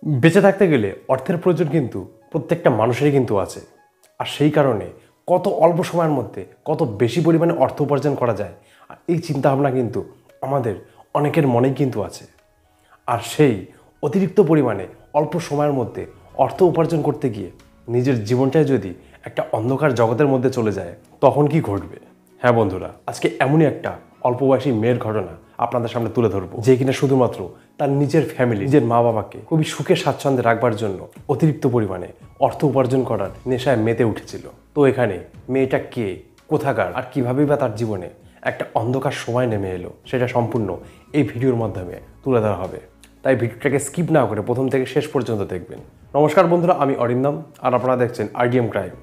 বেঁচে থাকতে গেলে অর্থের প্রয়োজন কিন্তু প্রত্যেকটা মানুষেরই কিন্তু আছে। আর সেই কারণে কত অল্প সময়ের মধ্যে কত বেশি পরিমাণে অর্থ উপার্জন করা যায়, আর এই চিন্তাভাবনা কিন্তু আমাদের অনেকের মনেই কিন্তু আছে। আর সেই অতিরিক্ত পরিমাণে অল্প সময়ের মধ্যে অর্থ উপার্জন করতে গিয়ে নিজের জীবনটাই যদি একটা অন্ধকার জগতের মধ্যে চলে যায়, তখন কি ঘটবে? হ্যাঁ বন্ধুরা, আজকে এমনই একটা অল্প বয়সী মেয়ের ঘটনা আপনাদের সামনে তুলে ধরবো, যে কিনা শুধুমাত্র তার নিজের ফ্যামিলি, নিজের মা বাবাকে খুবই সুখে স্বাচ্ছন্দ্যে রাখবার জন্য অতিরিক্ত পরিমাণে অর্থ উপার্জন করার নেশায় মেতে উঠেছিল। তো এখানে মেয়েটা কে, কোথাকার, আর কীভাবেই বা তার জীবনে একটা অন্ধকার সময় নেমে এলো, সেটা সম্পূর্ণ এই ভিডিওর মাধ্যমে তুলে ধরা হবে। তাই ভিডিওটাকে স্কিপ না করে প্রথম থেকে শেষ পর্যন্ত দেখবেন। নমস্কার বন্ধুরা, আমি অরিন্দম, আর আপনারা দেখছেন আরডিএম ক্রাইম,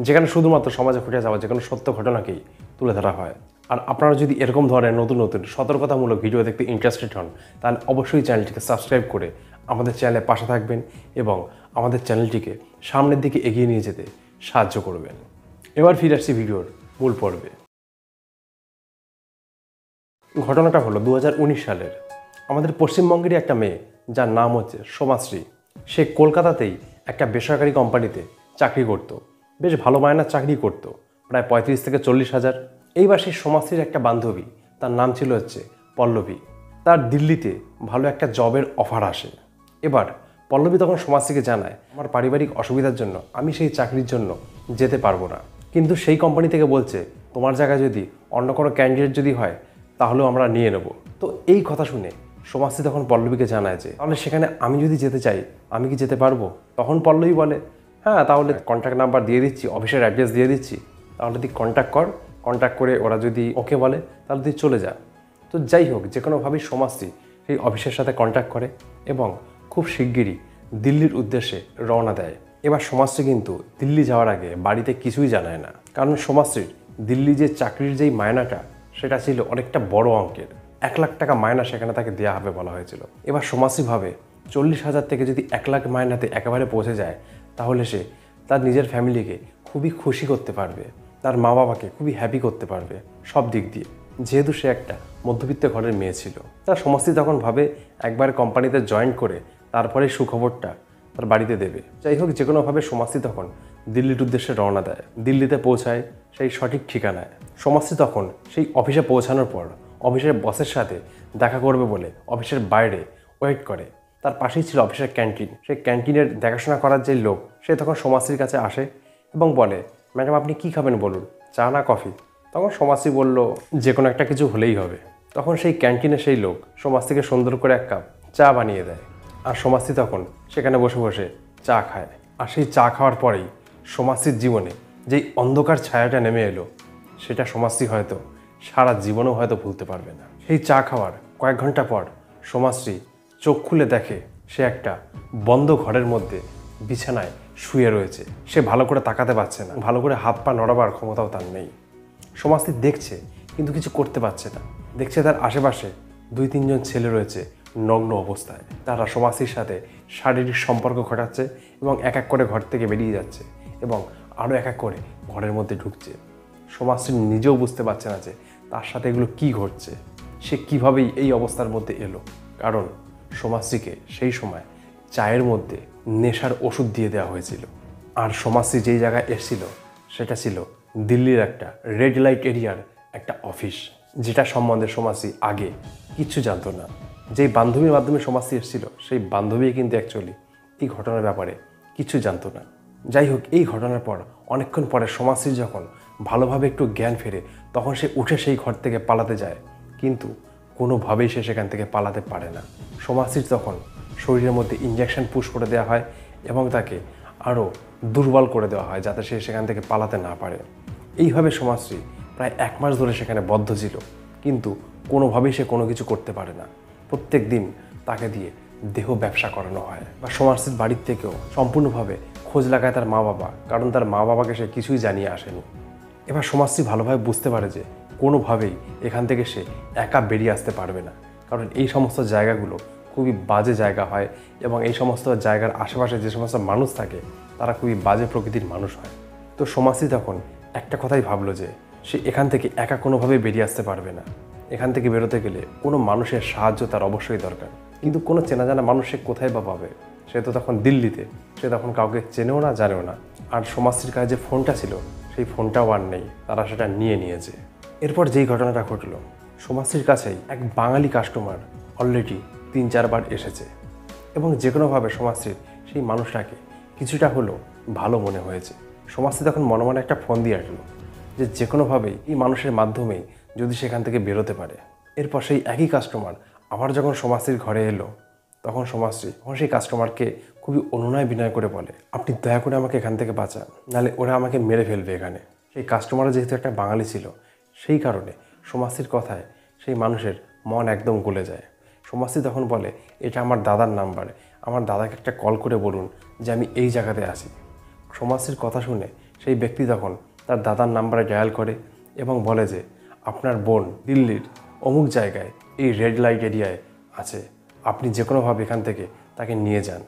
যেখানে শুধুমাত্র সমাজে ঘটে যাওয়া যে কোনো সত্য ঘটনাকেই তুলে ধরা হয়। আর আপনারা যদি এরকম ধরনের নতুন নতুন সতর্কতামূলক ভিডিও দেখতে ইন্টারেস্টেড হন, তাহলে অবশ্যই চ্যানেলটিকে সাবস্ক্রাইব করে আমাদের চ্যানেলের পাশে থাকবেন এবং আমাদের চ্যানেলটিকে সামনের দিকে এগিয়ে নিয়ে যেতে সাহায্য করবেন। এবার ফিরে আসছি ভিডিওর মূল পর্বে। ঘটনাটা হলো 2019 সালের। আমাদের পশ্চিমবঙ্গেরই একটা মেয়ে, যার নাম হচ্ছে সোমাশ্রী। সে কলকাতাতেই একটা বেসরকারি কোম্পানিতে চাকরি করত। বেশ ভালো মায়নার চাকরি করত, প্রায় 35 থেকে 40 হাজার। এইবার সেই সোমাশ্রীর একটা বান্ধবী, তার নাম ছিল হচ্ছে পল্লবী। তার দিল্লিতে ভালো একটা জবের অফার আসে। এবার পল্লবী তখন সোমাশ্রীকে জানায়, আমার পারিবারিক অসুবিধার জন্য আমি সেই চাকরির জন্য যেতে পারবো না। কিন্তু সেই কোম্পানি থেকে বলছে, তোমার জায়গায় যদি অন্য কোনো ক্যান্ডিডেট যদি হয় তাহলেও আমরা নিয়ে নেব। তো এই কথা শুনে সোমাশ্রী তখন পল্লবীকে জানায় যে, তাহলে সেখানে আমি যদি যেতে চাই আমি কি যেতে পারবো? তখন পল্লবী বলে, হ্যাঁ, তাহলে কন্ট্যাক্ট নাম্বার দিয়ে দিচ্ছি, অফিসের অ্যাড্রেস দিয়ে দিচ্ছি, তাহলে তুই কন্ট্যাক্ট কর। কন্ট্যাক্ট করে ওরা যদি ওকে বলে তাহলে তুই চলে যা। তো যাই হোক, যে কোনোভাবেই সোমাশ্রী সেই অফিসের সাথে কন্ট্যাক্ট করে এবং খুব শিগগিরই দিল্লির উদ্দেশ্যে রওনা দেয়। এবার সোমাশ্রী কিন্তু দিল্লি যাওয়ার আগে বাড়িতে কিছুই জানায় না, কারণ সোমাশ্রীর দিল্লি যে চাকরির যেই মায়নাটা, সেটা ছিল অনেকটা বড় অঙ্কের। 1 লাখ টাকা মায়না সেখানে তাকে দেওয়া হবে বলা হয়েছিল। এবার সোমাশ্রী ভাবে, 40,000 থেকে যদি 1 লাখ মায়নাতে একেবারে পৌঁছে যায়, তাহলে সে তার নিজের ফ্যামিলিকে খুবই খুশি করতে পারবে, তার মা বাবাকে খুবই হ্যাপি করতে পারবে সব দিক দিয়ে, যেহেতু সে একটা মধ্যবিত্ত ঘরের মেয়ে ছিল। তার সোমাশ্রী তখন ভাবে, একবার কোম্পানিতে জয়েন করে তারপরে সুখবরটা তার বাড়িতে দেবে। যাই হোক, যে কোনোভাবে সোমাশ্রী তখন দিল্লির উদ্দেশ্যে রওনা দেয়। দিল্লিতে পৌঁছায় সেই সঠিক ঠিকানায়। সোমাশ্রী তখন সেই অফিসে পৌঁছানোর পর অফিসের বসের সাথে দেখা করবে বলে অফিসের বাইরে ওয়েট করে। তার পাশেই ছিল অফিসের ক্যান্টিন। সেই ক্যান্টিনের দেখাশোনা করার যে লোক, সে তখন সোমাশ্রীর কাছে আসে এবং বলে, ম্যাডাম আপনি কি খাবেন বলুন, চা না কফি? তখন সোমাশ্রী বলল, যে কোনো একটা কিছু হলেই হবে। তখন সেই ক্যান্টিনে সেই লোক সোমাশ্রীকে সুন্দর করে 1 কাপ চা বানিয়ে দেয়। আর সোমাশ্রী তখন সেখানে বসে বসে চা খায়। আর সেই চা খাওয়ার পরেই সোমাশ্রীর জীবনে যেই অন্ধকার ছায়াটা নেমে এলো, সেটা সোমাশ্রী হয়তো সারা জীবনেও হয়তো ভুলতে পারবে না। সেই চা খাওয়ার কয়েক ঘন্টা পর সোমাশ্রী চোখ খুলে দেখে সে একটা বন্ধ ঘরের মধ্যে বিছানায় শুয়ে রয়েছে। সে ভালো করে তাকাতে পারছে না, ভালো করে হাত পা নড়াবার ক্ষমতাও তার নেই। সোমাশ্রী দেখছে কিন্তু কিছু করতে পারছে না। দেখছে তার আশেপাশে 2-3 জন ছেলে রয়েছে নগ্ন অবস্থায়। তারা সোমাশ্রীর সাথে শারীরিক সম্পর্ক ঘটাচ্ছে এবং এক এক করে ঘর থেকে বেরিয়ে যাচ্ছে এবং আরও এক এক করে ঘরের মধ্যে ঢুকছে। সোমাশ্রী নিজেও বুঝতে পারছে না যে তার সাথে এগুলো কি ঘটছে, সে কীভাবেই এই অবস্থার মধ্যে এলো। কারণ সোমাশ্রীকে সেই সময় চায়ের মধ্যে নেশার ওষুধ দিয়ে দেওয়া হয়েছিল। আর সোমাশ্রী যেই জায়গায় এসেছিল সেটা ছিল দিল্লির একটা রেড লাইট এরিয়ার একটা অফিস, যেটা সম্বন্ধে সোমাশ্রী আগে কিচ্ছু জানতো না। যেই বান্ধবীর মাধ্যমে সোমাশ্রী এসেছিল, সেই বান্ধবী কিন্তু অ্যাকচুয়ালি এই ঘটনার ব্যাপারে কিছু জানতো না। যাই হোক, এই ঘটনার পর অনেকক্ষণ পরে সোমাশ্রী যখন ভালোভাবে একটু জ্ঞান ফেরে, তখন সে উঠে সেই ঘর থেকে পালাতে যায়, কিন্তু কোনোভাবেই সে সেখান থেকে পালাতে পারে না। সোমাশ্রীর তখন শরীরের মধ্যে ইঞ্জেকশন পুশ করে দেওয়া হয় এবং তাকে আরও দুর্বল করে দেওয়া হয়, যাতে সে সেখান থেকে পালাতে না পারে। এইভাবে সোমাশ্রী প্রায় 1 মাস ধরে সেখানে বদ্ধ ছিল, কিন্তু কোনোভাবেই সে কোনো কিছু করতে পারে না। প্রত্যেক দিন তাকে দিয়ে দেহ ব্যবসা করানো হয়। বা সোমাশ্রীর বাড়ির থেকেও সম্পূর্ণভাবে খোঁজ লাগায় তার মা বাবা, কারণ তার মা বাবাকে সে কিছুই জানিয়ে আসেনি। এবার সোমাশ্রী ভালোভাবে বুঝতে পারে যে কোনোভাবেই এখান থেকে সে একা বেরিয়ে আসতে পারবে না, কারণ এই সমস্ত জায়গাগুলো খুবই বাজে জায়গা হয় এবং এই সমস্ত জায়গার আশেপাশে যে সমস্ত মানুষ থাকে তারা খুবই বাজে প্রকৃতির মানুষ হয়। তো সোমাশ্রী তখন একটা কথাই ভাবলো যে সে এখান থেকে একা কোনোভাবেই বেরিয়ে আসতে পারবে না। এখান থেকে বেরোতে গেলে কোনো মানুষের সাহায্য তার অবশ্যই দরকার, কিন্তু কোনো চেনা জানা মানুষ সে কোথায় বা পাবে? সে তো তখন দিল্লিতে, সে তখন কাউকে চেনেও না, জানেও না। আর সমাজশ্রীর কাছে যে ফোনটা ছিল সেই ফোনটাও আর নেই, তারা সেটা নিয়ে নিয়েছে। এরপর যেই ঘটনাটা ঘটলো, সমাজশ্রীর কাছেই এক বাঙালি কাস্টমার অলরেডি 3-4 বার এসেছে এবং যে কোনোভাবে সমাজশ্রীর সেই মানুষটাকে কিছুটা হলেও ভালো মনে হয়েছে। সমাজশ্রী তখন মনে মনে একটা ফোন দিয়ে আসলো যে কোনোভাবেই এই মানুষের মাধ্যমেই যদি সেখান থেকে বেরোতে পারে। এরপর সেই একই কাস্টমার আবার যখন সমাজশ্রীর ঘরে এলো, তখন সমাজশ্রী সেই কাস্টমারকে খুবই অনুনয় বিনয় করে বলে, আপনি দয়া করে আমাকে এখান থেকে বাঁচান, নাহলে ওরা আমাকে মেরে ফেলবে এখানে। সেই কাস্টমার যেহেতু একটা বাঙালি ছিল, সেই কারণে সমাজশ্রীর কথায় সেই মানুষের মন একদম গলে যায়। সমাজশ্রী তখন বলে, এটা আমার দাদার নাম্বার, আমার দাদাকে একটা কল করে বলুন যে আমি এই জায়গাতে আছি। সমাজশ্রীর কথা শুনে সেই ব্যক্তি তখন তার দাদার নাম্বারে ডায়াল করে এবং বলে যে আপনার বোন দিল্লির অমুক জায়গায় এই রেড লাইট এরিয়ায় আছে, আপনি যে কোনোভাবে এখান থেকে তাকে নিয়ে যান।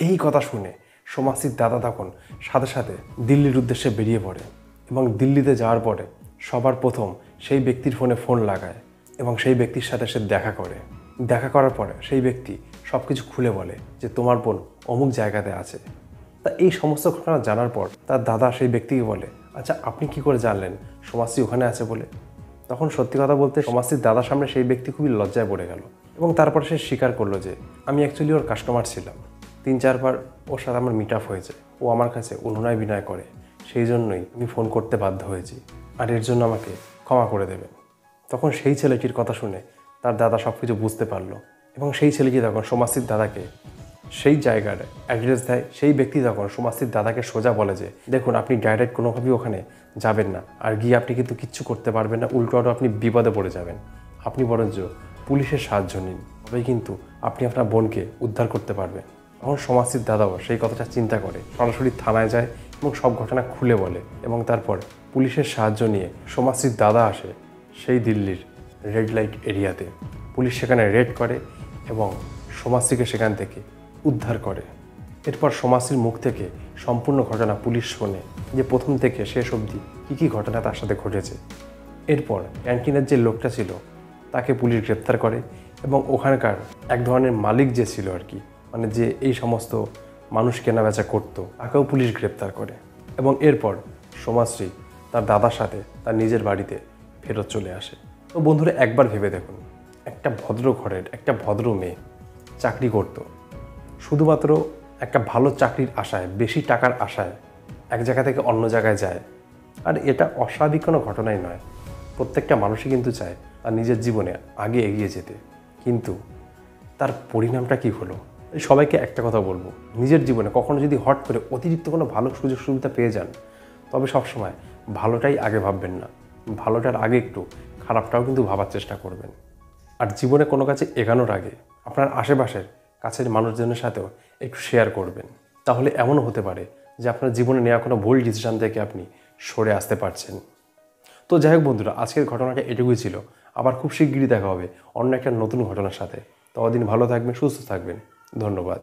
এই কথা শুনে সমাজশ্রীর দাদা তখন সাথে সাথে দিল্লির উদ্দেশ্যে বেরিয়ে পড়ে এবং দিল্লিতে যাওয়ার পরে সবার প্রথম সেই ব্যক্তির ফোনে ফোন লাগায় এবং সেই ব্যক্তির সাথে সে দেখা করে। দেখা করার পরে সেই ব্যক্তি সব কিছু খুলে বলে যে তোমার বোন অমুক জায়গাতে আছে। তা এই সমস্ত ঘটনা জানার পর তার দাদা সেই ব্যক্তিকে বলে, আচ্ছা আপনি কি করে জানলেন সমাজশ্রী ওখানে আছে বলে? তখন সত্যি কথা বলতে সমাজশ্রীর দাদার সামনে সেই ব্যক্তি খুবই লজ্জায় পড়ে গেল এবং তারপর সে স্বীকার করলো যে আমি অ্যাকচুয়ালি ওর কাস্টমার ছিলাম, 3-4 বার ওর সাথে আমার মিট আপ হয়েছে, ও আমার কাছে অনুনয় বিনয় করে, সেই জন্যই আমি ফোন করতে বাধ্য হয়েছি, আর এর জন্য আমাকে ক্ষমা করে দেবেন। তখন সেই ছেলেটির কথা শুনে তার দাদা সব কিছু বুঝতে পারলো এবং সেই ছেলেটি তখন সমাজশ্রীর দাদাকে সেই জায়গার অ্যাড্রেস দেয়। সেই ব্যক্তি তখন সমাজশ্রীর দাদাকে সোজা বলে যে দেখুন আপনি ডাইরেক্ট কোনোভাবেই ওখানে যাবেন না, আর গিয়ে আপনি কিন্তু কিচ্ছু করতে পারবেন না, উল্টো আরও আপনি বিপদে পড়ে যাবেন, আপনি বরঞ্চ পুলিশের সাহায্য নিন, তবেই কিন্তু আপনি আপনার বোনকে উদ্ধার করতে পারবেন। তখন সমাজশ্রীর দাদাও সেই কথাটা চিন্তা করে সরাসরি থানায় যায় এবং সব ঘটনা খুলে বলে এবং তারপর পুলিশের সাহায্য নিয়ে সমাজশ্রীর দাদা আসে সেই দিল্লির রেড লাইট এরিয়াতে। পুলিশ সেখানে রেড করে এবং সমাজশ্রীকে সেখান থেকে উদ্ধার করে। এরপর সমাজশ্রীর মুখ থেকে সম্পূর্ণ ঘটনা পুলিশ শোনে যে প্রথম থেকে শেষ অবধি কী ঘটনা তার সাথে ঘটেছে। এরপর ক্যান্টিনের যে লোকটা ছিল তাকে পুলিশ গ্রেপ্তার করে এবং ওখানকার এক ধরনের মালিক যে ছিল আর কি, মানে যে এই সমস্ত মানুষ কেনাবেচা করতো, তাকেও পুলিশ গ্রেপ্তার করে এবং এরপর সমাজশ্রী তার দাদার সাথে তার নিজের বাড়িতে ফেরত চলে আসে। তো বন্ধুরা একবার ভেবে দেখুন, একটা ভদ্র ঘরের একটা ভদ্র মেয়ে চাকরি করতো, শুধুমাত্র একটা ভালো চাকরির আশায়, বেশি টাকার আশায় এক জায়গা থেকে অন্য জায়গায় যায়। আর এটা অস্বাভাবিক কোনো ঘটনাই নয়, প্রত্যেকটা মানুষই কিন্তু চায় তার নিজের জীবনে আগে এগিয়ে যেতে, কিন্তু তার পরিণামটা কী হলো? সবাইকে একটা কথা বলবো, নিজের জীবনে কখনো যদি হট করে অতিরিক্ত কোনো ভালো সুযোগ সুবিধা পেয়ে যান, তবে সবসময় ভালোটাই আগে ভাববেন না, ভালোটার আগে একটু খারাপটাও কিন্তু ভাবার চেষ্টা করবেন। আর জীবনে কোনো কাছে এগানোর আগে আপনার আশেপাশের কাছের মানুষজনের সাথেও একটু শেয়ার করবেন, তাহলে এমনও হতে পারে যে আপনার জীবনে নেওয়া কোনো ভুল ডিসিশন থেকে আপনি সরে আসতে পারছেন। তো যাই হোক বন্ধুরা, আজকের ঘটনাটা এটুকুই ছিল। আবার খুব শিগগিরই দেখা হবে অন্য একটা নতুন ঘটনার সাথে। ততদিন ভালো থাকবেন, সুস্থ থাকবেন। ধন্যবাদ।